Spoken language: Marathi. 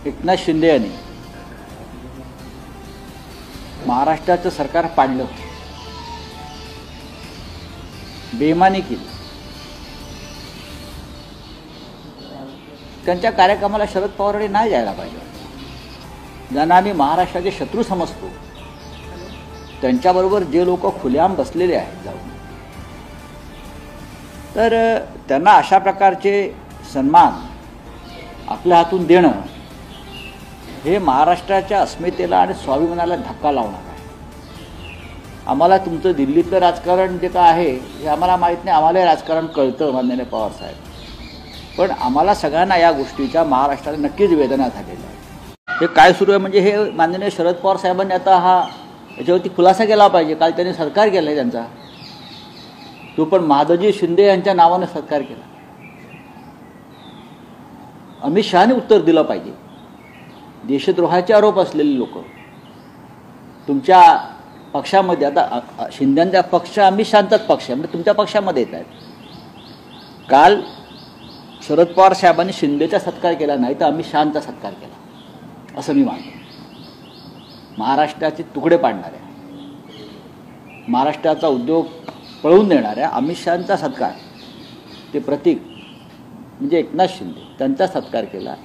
एकनाथ शिंदे यांनी महाराष्ट्राचं सरकार पाडलं, बेईमानी केली. त्यांच्या कार्यक्रमाला शरद पवारांनी नाही जायला पाहिजे. ज्यांना आम्ही महाराष्ट्राचे शत्रू समजतो त्यांच्याबरोबर जे लोक खुलेआम बसलेले आहेत जाऊन, तर त्यांना अशा प्रकारचे सन्मान आपल्या हातून देणं हे महाराष्ट्राच्या अस्मितेला आणि स्वाभिमानाला धक्का लावणार आहे. आम्हाला तुमचं दिल्लीतलं राजकारण जे काय आहे हे आम्हाला माहीत नाही. आम्हाला राजकारण कळतं माननीय पवारसाहेब, पण आम्हाला सगळ्यांना या गोष्टीच्या महाराष्ट्राला नक्कीच वेदना झालेल्या आहेत. हे काय सुरू आहे म्हणजे हे माननीय शरद पवार साहेबांनी आता याच्यावरती खुलासा केला पाहिजे. काल त्यांनी सत्कार केला आहे त्यांचा, तो पण माधवजी शिंदे यांच्या नावाने सत्कार केला. अमित शहाने उत्तर दिलं पाहिजे. देशद्रोहाचे आरोप असलेले लोक तुमच्या पक्षामध्ये, आता शिंदेचा पक्ष अमित शहांचाच पक्ष आहे, म्हणजे तुमच्या पक्षामध्ये येत आहेत. काल शरद पवार साहेबांनी शिंदेचा सत्कार केला नाही तर अमित शहांचा सत्कार केला असं मी मानतो. महाराष्ट्राचे तुकडे पाडणाऱ्या, महाराष्ट्राचा उद्योग पळवून देणाऱ्या अमित शहांचा सत्कार, ते प्रतीक म्हणजे एकनाथ शिंदे, त्यांचा सत्कार केला.